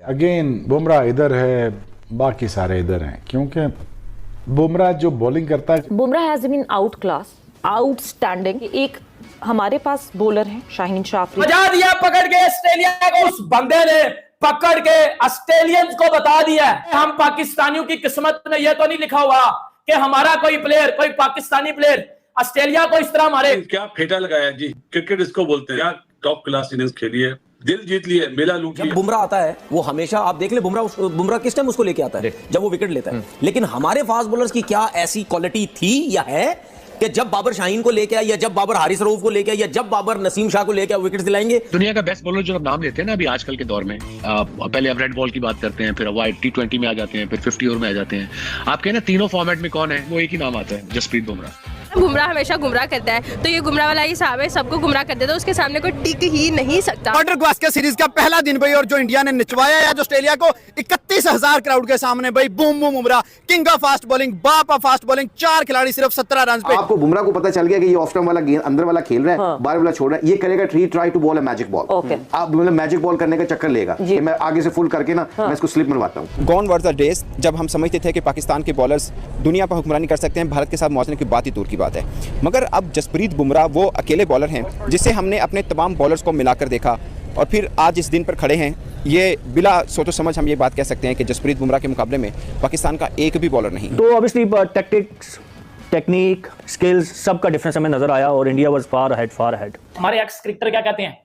Again Bumrah इधर है, बाकी सारे इधर हैं, क्योंकि बुमराह जो बॉलिंग करता है, Bumrah has been outclass, outstanding. एक हमारे पास बॉलर है शाहीन शाह, बजा दिया पकड़ के ऑस्ट्रेलिया को, उस बंदे ने पकड़ के ऑस्ट्रेलियंस को बता दिया। हम पाकिस्तानियों की किस्मत में यह तो नहीं लिखा हुआ कि हमारा कोई प्लेयर, कोई पाकिस्तानी प्लेयर ऑस्ट्रेलिया को इस तरह मारे। क्या फेटा लगाया जी, क्रिकेट इसको बोलते हैं। क्या टॉप क्लास इनिंग्स खेली है, दिल जीत लिए, मेला लूट लिया। जब बुमराह आता है वो हमेशा आप देख ले, बुमराह किस टाइम उसको लेके आता है, जब वो विकेट लेता है। लेकिन हमारे फास्ट बॉलर्स की क्या ऐसी क्वालिटी थी या है कि जब बाबर शाहीन को लेके आया, या जब बाबर हारिस रऊफ को लेके आया, या जब बाबर नसीम शाह को लेके आया, विकेट दिलाएंगे। दुनिया का बेस्ट बॉलर जो आप नाम लेते हैं ना अभी आजकल के दौर में, पहले आप रेड बॉल की बात करते हैं, फिर वाइड T20 में आ जाते हैं, फिर 50 ओवर में आ जाते हैं। आपके ना तीनों फॉर्मेट में कौन है, वो एक ही नाम आता है, जसप्रीत बुमराह। बुमराह हमेशा गुमराह करता है, तो ये गुमराह वाला हिसाब है, सबको गुमराह कर देता है, उसके सामने कोई टिक ही नहीं सकता। बॉर्डर गावस्कर सीरीज का पहला दिन भाई, और जो इंडिया ने निचवाया आज ऑस्ट्रेलिया को 31,000 क्राउड के सामने भाई, boom boom Bumrah, king of fast bowling, बाप ऑफ फास्ट बॉलिंग, 4 खिलाड़ी सिर्फ 17 रन पे। आपको बुमराह को पता चल गया कि ये ऑफ स्टंप वाला गेंद अंदर वाला खेल रहा है, बाहर वाला छोड़ रहा है, ये करेगा try to bowl a magic ball. आप मतलब मैजिक बॉल करने का चक्कर लेगा कि मैं आगे से फुल करके ना मैं इसको स्लिप मरवाता हूं। गॉन वर द डेज जब हम समझते थे कि पाकिस्तान के बॉलर्स दुनिया पर हुक्मरानी कर सकते हैं, भारत के साथ मौजने की बात ही दूर की बात है। मगर अब जसप्रीत बुमराह वो अकेले बॉलर हैं जिसे हमने अपने तमाम बॉलर्स को मिलाकर देखा, और फिर आज इस दिन पर खड़े हैं। ये बिला सोचो समझ हम ये बात कह सकते हैं कि जसप्रीत बुमराह के मुकाबले में पाकिस्तान का एक भी बॉलर नहीं। तो ऑब्वियसली टैक्टिक्स, टेक्निक, स्किल्स, सबका डिफरेंस हमें नजर आया, और इंडिया वाज फार अहेड। हमारे एक्स क्रिकेटर क्या कहते हैं,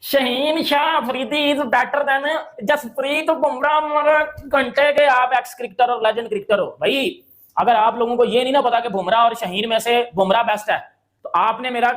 Shaheen Shah Afridi is better than Jasprit Bumrah. घंटे के आप एक्स क्रिकेटर और लेजेंड क्रिकेटर हो भाई। अगर आप लोगों को ये नहीं ना पता कि बुमराह और शाहीन में से बुमराह बेस्ट है, तो आपने मेरा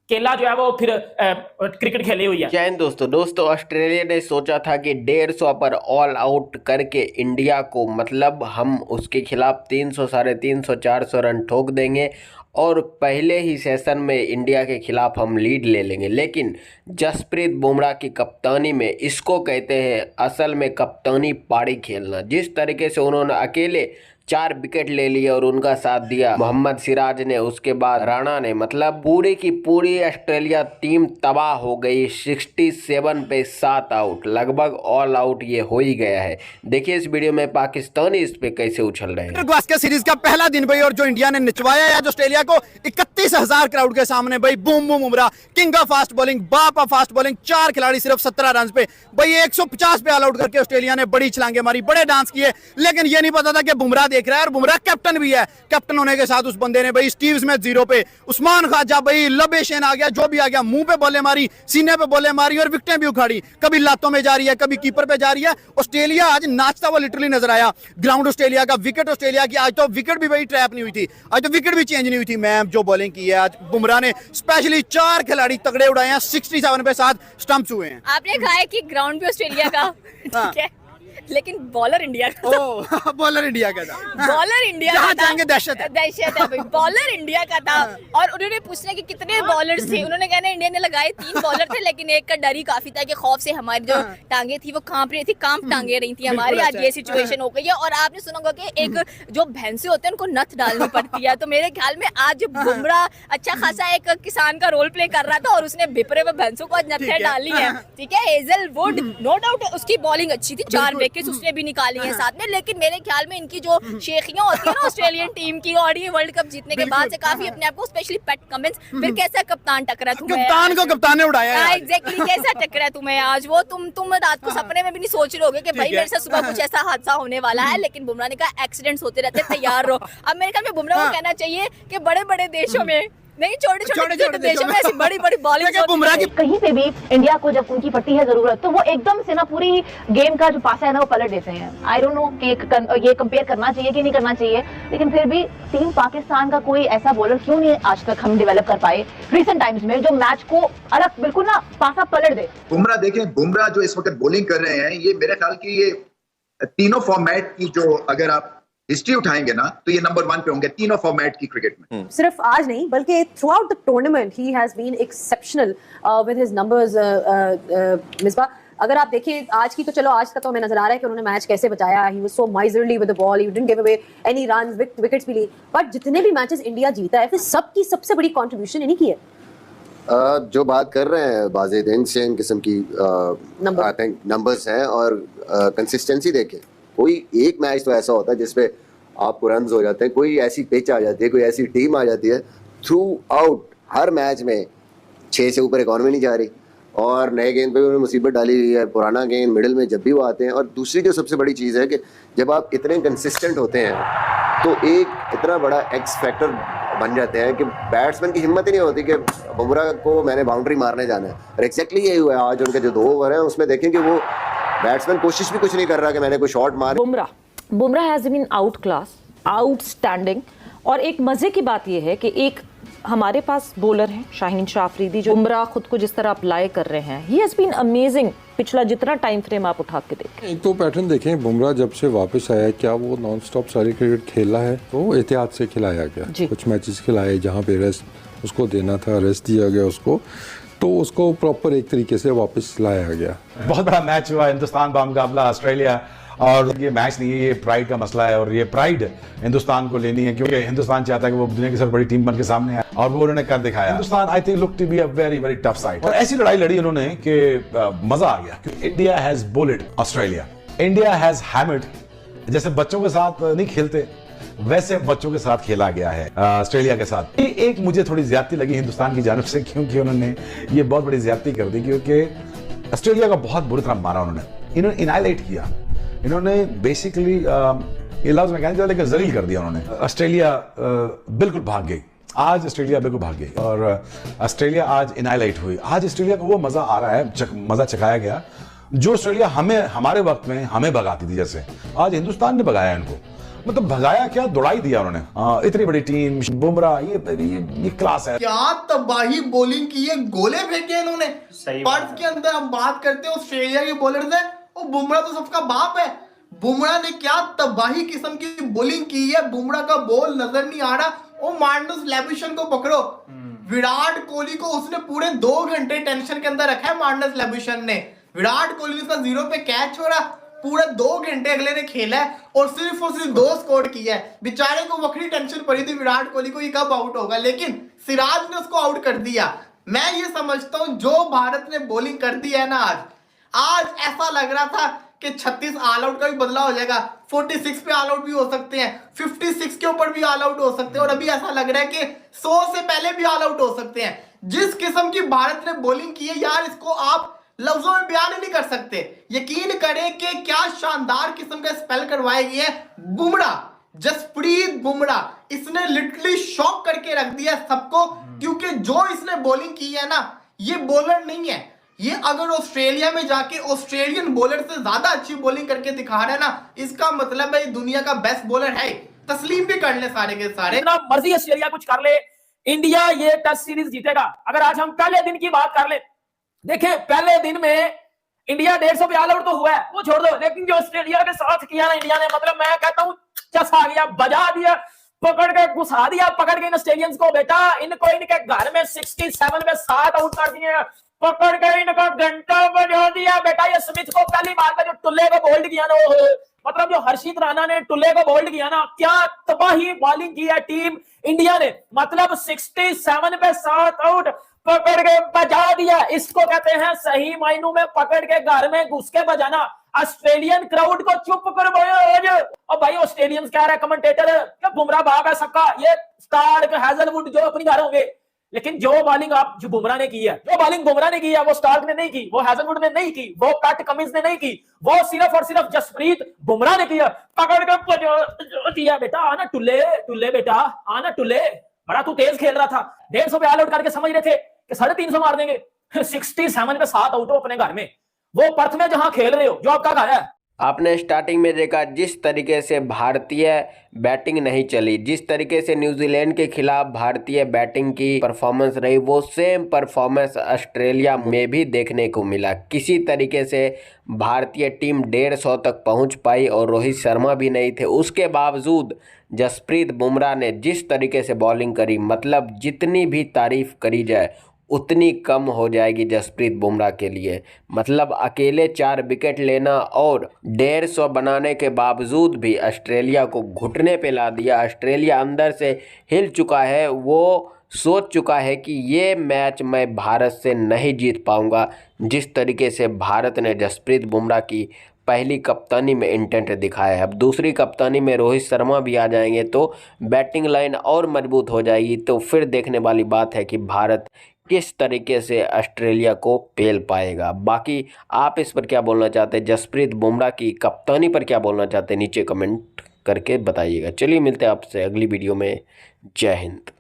केला जो है वो फिर क्रिकेट खेली हुई है। जय हिंद दोस्तों ऑस्ट्रेलिया ने सोचा था कि 150 पर ऑल आउट करके इंडिया को, मतलब हम उसके खिलाफ 300, 350, 400 रन ठोक देंगे और पहले ही सेशन में इंडिया के खिलाफ हम लीड ले लेंगे। लेकिन जसप्रीत बुमराह की कप्तानी में, इसको कहते हैं असल में कप्तानी पारी खेलना। जिस तरीके से उन्होंने अकेले 4 विकेट ले लिए और उनका साथ दिया मोहम्मद सिराज ने, उसके बाद राणा ने, मतलब पूरी की पूरी ऑस्ट्रेलिया टीम तबाह हो गई। 67 पे 7 आउट, लगभग ऑल आउट ये हो ही गया है। देखिए इस वीडियो में पाकिस्तानी इस पे कैसे उछल रहे हैं। गावस्कर सीरीज का पहला दिन भाई, और जो इंडिया ने निचवाया आज ऑस्ट्रेलिया को 31,000 क्राउड के सामने भाई, boom boom Bumrah, king of fast bowling, बाप ऑफ फास्ट बॉलिंग, 4 खिलाड़ी सिर्फ 17 रन पे भाई, 150 पे ऑल आउट करके ऑस्ट्रेलिया ने बड़ी छलांगे मारी, बड़े डांस किए। लेकिन ये नहीं पता था कि बुमराह देख रहा है, और बुमराह कैप्टन भी है। कैप्टन होने के साथ उस बंदे ने भाई स्टीव स्मिथ 0 पे, उस्मान ख्वाजा भाई, लबेशेन आ गया, जो भी आ गया, मुंह पे बॉलें मारी, सीने पे बॉलें मारी और विकेटें भी उखाड़ी। कभी लातों में जा रही है, कभी कीपर पे जा रही है। ऑस्ट्रेलिया आज नाचता हुआ लिटरली नजर आया। ग्राउंड ऑस्ट्रेलिया का, विकेट ऑस्ट्रेलिया की। आज तो विकेट भी भाई ट्रैप नहीं हुई थी, आज तो विकेट भी चेंज नहीं हुई थी। मैम जो बॉलिंग की है आज बुमराह ने, स्पेशली 4 खिलाड़ी तगड़े उड़ाए हैं। 67 पे 7 स्टंप्स हुए हैं। आपने कहा है कि ग्राउंड पे ऑस्ट्रेलिया का ठीक है, लेकिन बॉलर इंडिया का था। बॉलर इंडिया का था, बॉलर इंडिया का था। जाएंगे दहशत है भाई। बॉलर इंडिया का था। और उन्होंने पूछना कि कितने बॉलर्स थे, उन्होंने कहना इंडिया ने लगाए 3 बॉलर थे, लेकिन एक का डर ही काफी था कि खौफ से हमारी जो टांगे थी वो कांप रही थी, कांप टांगे रही थी हमारी। आज ये सिचुएशन हो गई है। और आपने सुना होगा कि एक जो भैंसे होते हैं उनको नथ डालनी पड़ती है, तो मेरे ख्याल में आज बुमराह अच्छा खासा एक किसान का रोल प्ले कर रहा था, और उसने भिपरे में भैंसों को आज नथें डाली है। ठीक है, हेजलवुड नो डाउट उसकी बॉलिंग अच्छी थी, 4 विकेट उसने भी निकाली है साथ में। लेकिन मेरे ख्याल में इनकी जो शेखियां होती है ना ऑस्ट्रेलियन टीम की, और ये वर्ल्ड कप जीतने के बाद से काफी अपने आप को, स्पेशली पेट कमिंस, फिर कैसा कप्तान टकरा तुम्हें, कप्तान को कप्तान ने उड़ाया है। एग्जैक्टली कैसा टकरा तुम्हें आज वो, तुम रात को सपने में भी नहीं सोच रहे होगे कि भाई मेरे साथ सुबह कुछ ऐसा हादसा होने वाला है। लेकिन बुमराह ने कहा एक्सीडेंट्स होते रहते, तैयार रहो। अब मेरे ख्याल में बुमराह को कहना चाहिए कि बड़े बड़े देशों में नहीं, छोटे छोटे देशों में ऐसी बड़ी बड़ी बॉलिंग बुमराह की कहीं पे भी इंडिया को जब उनकी पड़ती है जरूरत, तो वो एकदम से ना पूरी गेम का जो पासा है ना वो पलट देते हैं। आई डोंट नो कि ये कंपेयर करना चाहिए कि नहीं करना चाहिए, लेकिन फिर भी टीम पाकिस्तान का कोई ऐसा बॉलर क्यों नहीं आज तक हम डेवलप कर पाए रिसेंट टाइम्स में, जो मैच को अलग बिल्कुल ना पासा पलट दे। बुमराह देखें, बुमराह जो इस वक्त बॉलिंग कर रहे हैं, ये मेरे ख्याल की ये तीनों फॉर्मेट की, जो अगर आप हिस्ट्री उठाएंगे ना, तो ये नंबर 1 पे होंगे तीनों फॉर्मेट की क्रिकेट में। सिर्फ आज नहीं बल्कि थ्रू आउट द टूर्नामेंट ही has been exceptional with his numbers. Misbah, अगर आप देखिए आज की, तो चलो आज का तो हमें नजर आ रहा है कि उन्होंने मैच कैसे बचाया। He was so miserly with the ball, he didn't give away any runs, wickets भी ली। बट जितने भी मैचेस इंडिया जीता है, फिर सबकी सबसे बड़ी कंट्रीब्यूशन इन्हीं की है। जो बात कर रहे हैं वाजिद इंसेन किस्म की आई थिंक नंबर्स हैं और कंसिस्टेंसी देखें। कोई एक मैच तो ऐसा होता है जिसपे आपको रन्स हो जाते हैं, कोई ऐसी पिच आ जाती है, कोई ऐसी टीम आ जाती है, थ्रू आउट हर मैच में 6 से ऊपर इकॉनमी नहीं जा रही और नए गेंद पे उन्होंने मुसीबत डाली हुई है। पुराना गेंद मिडिल में जब भी वो आते हैं, और दूसरी जो सबसे बड़ी चीज़ है कि जब आप इतने कंसिस्टेंट होते हैं तो एक इतना बड़ा एक्स फैक्टर बन जाते हैं कि बैट्समैन की हिम्मत ही नहीं होती कि बुमराह को मैंने बाउंड्री मारने जाना है। और एग्जैक्टली यही हुआ है आज उनके जो 2 ओवर हैं उसमें देखें कि वो बैट्समैन कोशिश भी कुछ नहीं कर रहा कि मैंने कोई शॉट मारे। Bumrah has been outclass, outstanding. और एक मजे की बात यह है कि एक हमारे पास बॉलर हैं शाहीन शाह अफरीदी, जो बुमराह खुद को जिस तरह अप्लाई कर रहे हैं, ही हैज बीन अमेजिंग। पिछला जितना टाइम फ्रेम आप उठा के देखें, एक तो पैटर्न देखें, बुमराह जब से वापस आया क्या वो नॉन स्टॉप सारी क्रिकेट खेला है तो एहतियात से खिलाया गया। कुछ मैचेस खिलाए जहाँ पे रेस्ट उसको देना था, रेस्ट दिया गया उसको, तो उसको प्रॉपर एक तरीके से वापस लाया गया। बहुत बड़ा मैच हुआ हिंदुस्तान का मुकाबला ऑस्ट्रेलिया, और ये मैच नहीं है, ये प्राइड का मसला है और ये प्राइड हिंदुस्तान को लेनी है क्योंकि हिंदुस्तान चाहता है कि वो दुनिया की सबसे बड़ी टीम बन के सामने आए और वो उन्होंने कर दिखाया। Hindustan I think look to be a very very tough side और ऐसी लड़ाई लड़ी उन्होंने कि मजा आ गया क्योंकि India has bullet Australia, India has hammered. जैसे बच्चों के साथ नहीं खेलते वैसे बच्चों के साथ खेला गया है ऑस्ट्रेलिया के साथ। ये एक मुझे थोड़ी ज्यादती लगी हिंदुस्तान की जानब से क्योंकि उन्होंने ये बहुत बड़ी ज्यादती कर दी क्योंकि ऑस्ट्रेलिया का बहुत बुरी तरह मारा इन्होंने इनाइलेट किया। इन्होंने बेसिकली ये लफ्ज़ मैं कहना चाहता जलील कर दिया उन्होंने। ऑस्ट्रेलिया बिल्कुल भाग गई, आज ऑस्ट्रेलिया बिल्कुल भाग गई और ऑस्ट्रेलिया आज इनाइलेट हुई। आज ऑस्ट्रेलिया को वो मजा आ रहा है, मजा चखाया गया जो ऑस्ट्रेलिया हमें हमारे वक्त में हमें भगाती थी। जैसे आज हिंदुस्तान ने भगाया इनको, मतलब भगाया क्या, दौड़ाई दिया उन्होंने। इतनी बड़ी टीम, बुमराह ये क्लास है। क्या तबाही बॉलिंग की है, गोले फेंके इन्होंने। पर्थ के अंदर हम बात करते हैं ऑस्ट्रेलिया के बॉलर्स है, और बुमराह तो सबका बाप है। बुमराह ने क्या तबाही किस्म की बॉलिंग की है, बुमराह का बॉल नजर नहीं आ रहा। ओ मार्नस लेबिशन को पकड़ो, विराट कोहली को उसने पूरे 2 घंटे टेंशन के अंदर रखा है। मार्नस लेबिशन ने विराट कोहली उसका 0 पे कैच हो रहा, पूरा 2 घंटे अगले ने खेला है और सिर्फ 2 स्कोर किया है। बेचारे को वक्री टेंशन पड़ी थी विराट कोहली को, ये कब आउट होगा, लेकिन सिराज ने उसको आउट कर दिया। मैं ये समझता हूं जो भारत ने बॉलिंग कर दी है ना आज ऐसा लग रहा था कि 36 ऑल आउट का भी बदला हो जाएगा, 46 पे ऑल आउट भी हो सकते हैं, 56 के ऊपर भी ऑल आउट हो सकते हैं और अभी ऐसा लग रहा है कि 100 से पहले भी ऑल आउट हो सकते हैं। जिस किस्म की भारत ने बॉलिंग की है यार, इसको आप लफ्जों में बयान ही नहीं कर सकते। यकीन करें कि क्या शानदार किस्म का स्पेल करवाएगी है बुमराह, जसप्रीत बुमराह। इसने लिटरली शॉक करके रख दिया सबको क्योंकि जो इसने बॉलिंग की है ना, ये बॉलर नहीं है, ये अगर ऑस्ट्रेलिया में जाके ऑस्ट्रेलियन बॉलर से ज्यादा अच्छी बॉलिंग करके दिखा रहा है ना, इसका मतलब है दुनिया का बेस्ट बॉलर है। तस्लीम भी कर ले सारे के सारे, इतना मर्जी ऑस्ट्रेलिया कुछ कर ले, इंडिया ये टेस्ट सीरीज जीतेगा। अगर आज हम पहले दिन की बात कर ले, देखें पहले दिन में इंडिया 150 पे ऑल आउट तो हुआ है, वो छोड़ दो, लेकिन जो ऑस्ट्रेलिया के साथ किया ना इंडिया ने, मतलब मैं कहता हूं चसा गया, बजा दिया, पकड़ के घुसा दिया, पकड़ के इन ऑस्ट्रेलियंस को। बेटा इनको इनके घर में 67 में 7 आउट कर दिए, पकड़ के इनका घंटा बजा दिया। बेटा ये स्मिथ को पहली बार में जो टुल्ले को बोल्ड किया ना, मतलब जो हर्षित राणा ने टुल्ले को बोल्ड किया ना, क्या तबाही बॉलिंग की है टीम इंडिया ने, मतलब 67 पे 7 आउट, पकड़ के बजा दिया। इसको कहते हैं सही मायनों में पकड़ के घर में घुस के बजाना। ऑस्ट्रेलियन क्राउड को चुप करवाया आज। और भाई ऑस्ट्रेलियंस कह रहे कमेंटेटर कि बुमराह भाग है सबका, ये स्टार्क हैजलवुड जो अपनी घर होंगे, लेकिन जो बॉलिंग आप जो बुमराह ने की है, जो बॉलिंग बुमराह ने की है, वो स्टार्क ने नहीं की, वो हैजलवुड ने नहीं की, वो पैट कमिंस ने नहीं की, वो सिर्फ और सिर्फ जसप्रीत बुमराह ने किया। पकड़ के दिया, बेटा आना टुल्ले, टुल्ले बेटा आना टुल्ले, बड़ा तू तेज खेल रहा था, 150 पे ऑल आउट करके समझ रहे थे कि 350 मार देंगे, 67 पे 7 आउट हो अपने घर में, वो पर्थ में जहां खेल रहे हो, जो आपका घर है। आपने स्टार्टिंग में देखा जिस तरीके से भारतीय बैटिंग नहीं चली, जिस तरीके से न्यूजीलैंड के खिलाफ भारतीय बैटिंग की परफॉर्मेंस रही, वो सेम परफॉर्मेंस ऑस्ट्रेलिया में भी देखने को मिला। किसी तरीके से भारतीय टीम 150 तक पहुंच पाई और रोहित शर्मा भी नहीं थे, उसके बावजूद जसप्रीत बुमराह ने जिस तरीके से बॉलिंग करी, मतलब जितनी भी तारीफ करी जाए उतनी कम हो जाएगी जसप्रीत बुमराह के लिए। मतलब अकेले 4 विकेट लेना और 150 बनाने के बावजूद भी ऑस्ट्रेलिया को घुटने पे ला दिया। ऑस्ट्रेलिया अंदर से हिल चुका है, वो सोच चुका है कि ये मैच मैं भारत से नहीं जीत पाऊंगा। जिस तरीके से भारत ने जसप्रीत बुमराह की पहली कप्तानी में इंटेंट दिखाया है, अब दूसरी कप्तानी में रोहित शर्मा भी आ जाएंगे तो बैटिंग लाइन और मजबूत हो जाएगी। तो फिर देखने वाली बात है कि भारत किस तरीके से ऑस्ट्रेलिया को पेल पाएगा। बाकी आप इस पर क्या बोलना चाहते हैं, जसप्रीत बुमराह की कप्तानी पर क्या बोलना चाहते हैं, नीचे कमेंट करके बताइएगा। चलिए मिलते हैं आपसे अगली वीडियो में। जय हिंद।